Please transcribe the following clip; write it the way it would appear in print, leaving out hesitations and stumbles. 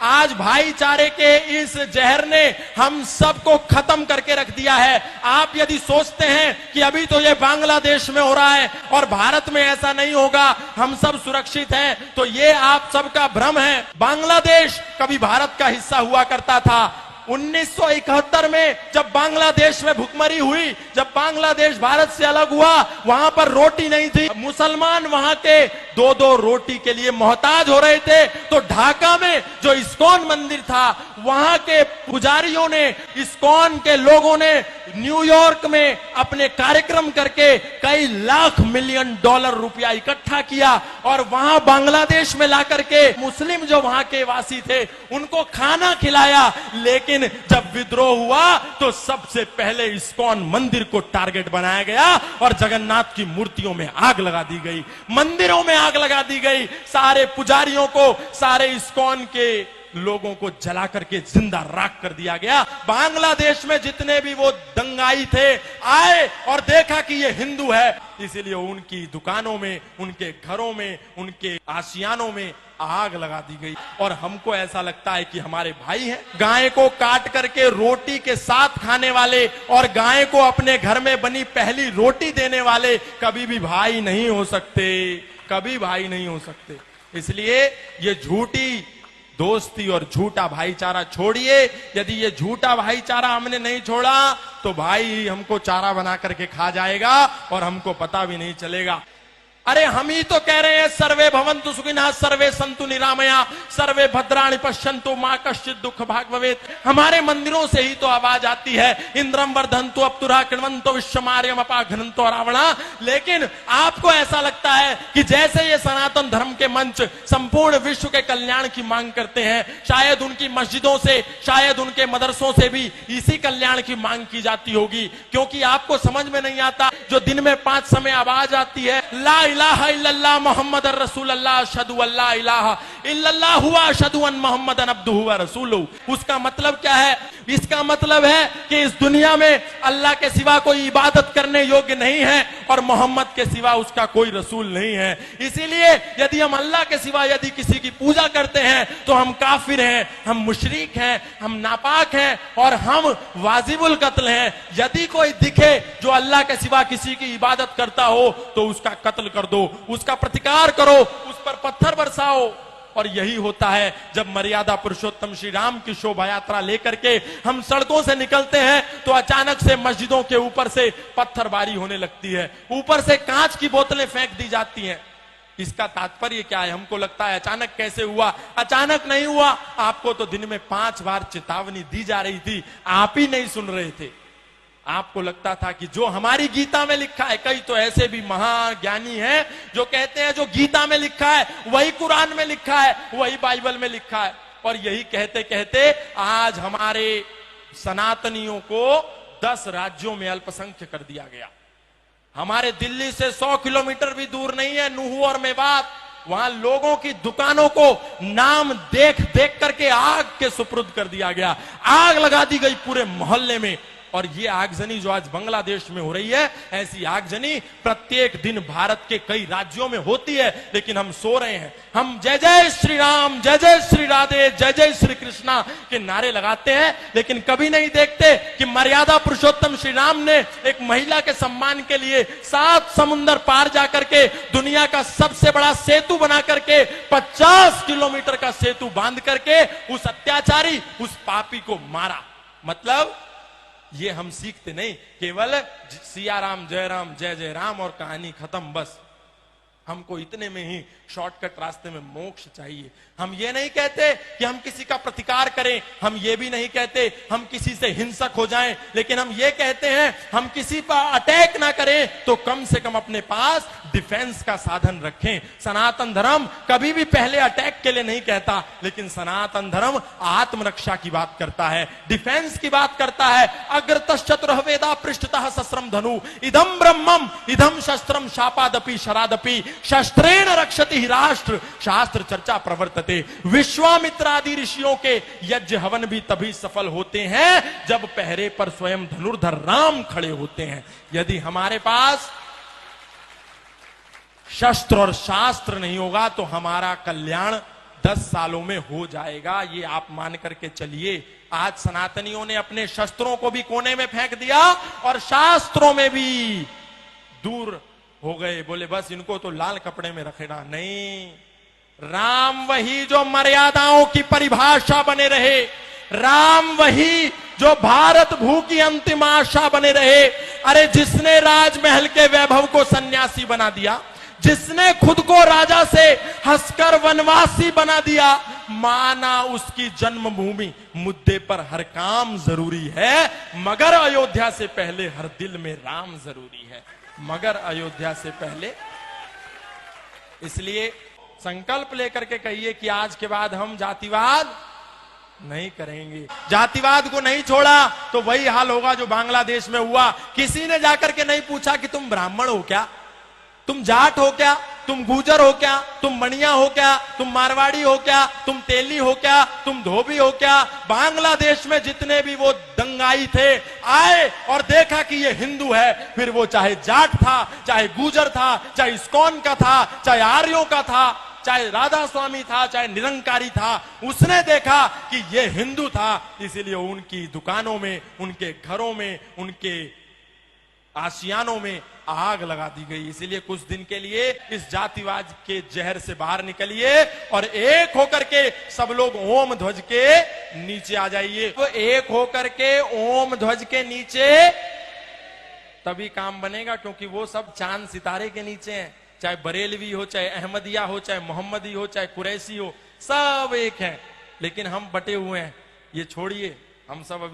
आज भाईचारे के इस जहर ने हम सबको खत्म करके रख दिया है। आप यदि सोचते हैं कि अभी तो ये बांग्लादेश में हो रहा है और भारत में ऐसा नहीं होगा, हम सब सुरक्षित हैं, तो ये आप सबका भ्रम है। बांग्लादेश कभी भारत का हिस्सा हुआ करता था। 1971 में जब बांग्लादेश में भुखमरी हुई, जब बांग्लादेश भारत से अलग हुआ, वहां पर रोटी नहीं थी। मुसलमान वहां के 2-2 रोटी के लिए मोहताज हो रहे थे। तो ढाका में जो इस्कॉन मंदिर था, वहां के पुजारियों ने, इस्कॉन के लोगों ने न्यूयॉर्क में अपने कार्यक्रम करके कई लाख मिलियन डॉलर रुपया इकट्ठा किया और वहां बांग्लादेश में ला करके मुस्लिम जो वहां के वासी थे उनको खाना खिलाया। लेकिन जब विद्रोह हुआ तो सबसे पहले इस्कॉन मंदिर को टारगेट बनाया गया और जगन्नाथ की मूर्तियों में आग लगा दी गई, मंदिरों में आग लगा दी गई, सारे पुजारियों को, सारे इस्कॉन के लोगों को जला करके जिंदा राख कर दिया गया। बांग्लादेश में जितने भी वो दंगाई थे आए और देखा कि ये हिंदू है, इसीलिए उनकी दुकानों में, उनके घरों में, उनके आशियानों में आग लगा दी गई। और हमको ऐसा लगता है कि हमारे भाई हैं। गाय को काट करके रोटी के साथ खाने वाले और गाय को अपने घर में बनी पहली रोटी देने वाले कभी भी भाई नहीं हो सकते, कभी भाई नहीं हो सकते। इसलिए ये झूठी दोस्ती और झूठा भाईचारा छोड़िए। यदि ये झूठा भाईचारा हमने नहीं छोड़ा तो भाई हमको चारा बना करके खा जाएगा और हमको पता भी नहीं चलेगा। अरे हम ही तो कह रहे हैं सर्वे भवन्तु सुखिनः, सर्वे सन्तु निरामया, सर्वे भद्राणि पश्यन्तु मा कश्चित् दुःख भाग् भवेत्। हमारे मंदिरों से ही तो आवाज आती है, इंद्रम वर्धन्तु अप्तुरः कृण्वन्तो विश्वमार्यम अपाघ्नन्तो रावणा। लेकिन आपको ऐसा लगता है कि जैसे ये सनातन धर्म के मंच संपूर्ण विश्व के कल्याण की मांग करते हैं, शायद उनकी मस्जिदों से, शायद उनके मदरसों से भी इसी कल्याण की मांग की जाती होगी। क्योंकि आपको समझ में नहीं आता, जो दिन में 5 समय आवाज आती है, ला इलाहा इल्लल्लाह मुहम्मद रसूलुल्लाह अशहदु अल्ला इलाहा इल्लल्लाह हुवा अशहदु अन मुहम्मदन अब्दुहु व रसूलुहु। उसका मतलब क्या है? इसका मतलब है कि इस दुनिया में अल्लाह के सिवा कोई इबादत करने योग्य नहीं है और मोहम्मद के सिवा उसका कोई रसूल नहीं है। इसीलिए यदि हम अल्लाह के सिवा यदि किसी की पूजा करते हैं तो हम काफिर हैं, हम मुशरिक हैं, हम नापाक हैं और हम वाजिबुल कत्ल हैं। यदि कोई दिखे जो अल्लाह के सिवा किसी की इबादत करता हो तो उसका कत्ल कर दो, उसका प्रतिकार करो, उस पर पत्थर बरसाओ। और यही होता है जब मर्यादा पुरुषोत्तम श्री राम की शोभा यात्रा लेकर के हम सड़कों से निकलते हैं तो अचानक से मस्जिदों के ऊपर से पत्थरबारी होने लगती है, ऊपर से कांच की बोतलें फेंक दी जाती हैं। इसका तात्पर्य क्या है? हमको लगता है अचानक कैसे हुआ? अचानक नहीं हुआ, आपको तो दिन में 5 बार चेतावनी दी जा रही थी, आप ही नहीं सुन रहे थे। आपको लगता था कि जो हमारी गीता में लिखा है, कई तो ऐसे भी महाज्ञानी हैं जो कहते हैं जो गीता में लिखा है वही कुरान में लिखा है, वही बाइबल में लिखा है। और यही कहते कहते आज हमारे सनातनियों को 10 राज्यों में अल्पसंख्य कर दिया गया। हमारे दिल्ली से 100 किलोमीटर भी दूर नहीं है नूह और मेवात, वहां लोगों की दुकानों को नाम देख देख करके आग के सुपुर्द कर दिया गया, आग लगा दी गई पूरे मोहल्ले में। और ये आगजनी जो आज बांग्लादेश में हो रही है, ऐसी आगजनी प्रत्येक दिन भारत के कई राज्यों में होती है, लेकिन हम सो रहे हैं। हम जय जय श्री राम, जय जय श्री राधे, जय जय श्री कृष्णा के नारे लगाते हैं, लेकिन कभी नहीं देखते कि मर्यादा पुरुषोत्तम श्री राम ने एक महिला के सम्मान के लिए 7 समुंदर पार जाकर के दुनिया का सबसे बड़ा सेतु बना करके 50 किलोमीटर का सेतु बांध करके उस अत्याचारी, उस पापी को मारा। मतलब ये हम सीखते नहीं, केवल सिया राम जय राम जय जय राम और कहानी खत्म। बस हमको इतने में ही शॉर्टकट रास्ते में मोक्ष चाहिए। हम ये नहीं कहते कि हम किसी का प्रतिकार करें, हम ये भी नहीं कहते हम किसी से हिंसक हो जाएं, लेकिन हम ये कहते हैं हम किसी पर अटैक ना करें तो कम से कम अपने पास डिफेंस का साधन रखें। सनातन धर्म कभी भी पहले अटैक के लिए नहीं कहता, लेकिन सनातन धर्म आत्मरक्षा की बात करता है, डिफेंस की बात करता है। अग्रतश्चतुरः वेदा पृष्ठतः सस्त्रम धनु इदम ब्रह्मम इदम शस्त्रम शापादपि शरादपि शस्त्रेण रक्षति ही राष्ट्र शास्त्र चर्चा प्रवर्तते। विश्वामित्रादि ऋषियों के यज्ञ हवन भी तभी सफल होते हैं जब पहरे पर स्वयं धनुर्धर राम खड़े होते हैं। यदि हमारे पास शस्त्र और शास्त्र नहीं होगा तो हमारा कल्याण 10 सालों में हो जाएगा, ये आप मान करके चलिए। आज सनातनियों ने अपने शस्त्रों को भी कोने में फेंक दिया और शास्त्रों में भी दूर हो गए। बोले बस इनको तो लाल कपड़े में रखना नहीं। राम वही जो मर्यादाओं की परिभाषा बने रहे, राम वही जो भारत भू की अंतिम आशा बने रहे। अरे जिसने राजमहल के वैभव को सन्यासी बना दिया, जिसने खुद को राजा से हंसकर वनवासी बना दिया, माना उसकी जन्मभूमि मुद्दे पर हर काम जरूरी है, मगर अयोध्या से पहले हर दिल में राम जरूरी है, मगर अयोध्या से पहले। इसलिए संकल्प लेकर के कहिए कि आज के बाद हम जातिवाद नहीं करेंगे। जातिवाद को नहीं छोड़ा तो वही हाल होगा जो बांग्लादेश में हुआ। किसी ने जाकर के नहीं पूछा कि तुम ब्राह्मण हो क्या, तुम जाट हो क्या, तुम गुजर हो क्या, तुम मणिया हो क्या, तुम मारवाड़ी हो क्या, तुम तेली हो क्या, तुम धोबी हो क्या। बांग्लादेश में जितने भी वो दंगाई थे आए और देखा कि ये हिंदू है, फिर वो चाहे जाट था, चाहे गुजर था, चाहे इस्कॉन का था, चाहे आर्यों का था, चाहे राधा स्वामी था, चाहे निरंकारी था, उसने देखा कि ये हिंदू था। इसीलिए उनकी दुकानों में, उनके घरों में, उनके आशियानों में आग लगा दी गई। इसीलिए कुछ दिन के लिए इस जातिवाद के जहर से बाहर निकलिए और एक होकर के सब लोग ओम ध्वज के नीचे आ जाइए। तो एक होकर के ओम ध्वज के नीचे तभी काम बनेगा, क्योंकि वो सब चांद सितारे के नीचे हैं। चाहे बरेलवी हो, चाहे अहमदिया हो, चाहे मोहम्मदी हो, चाहे कुरैशी हो, सब एक हैं, लेकिन हम बटे हुए हैं। ये छोड़िए, हम सब अभी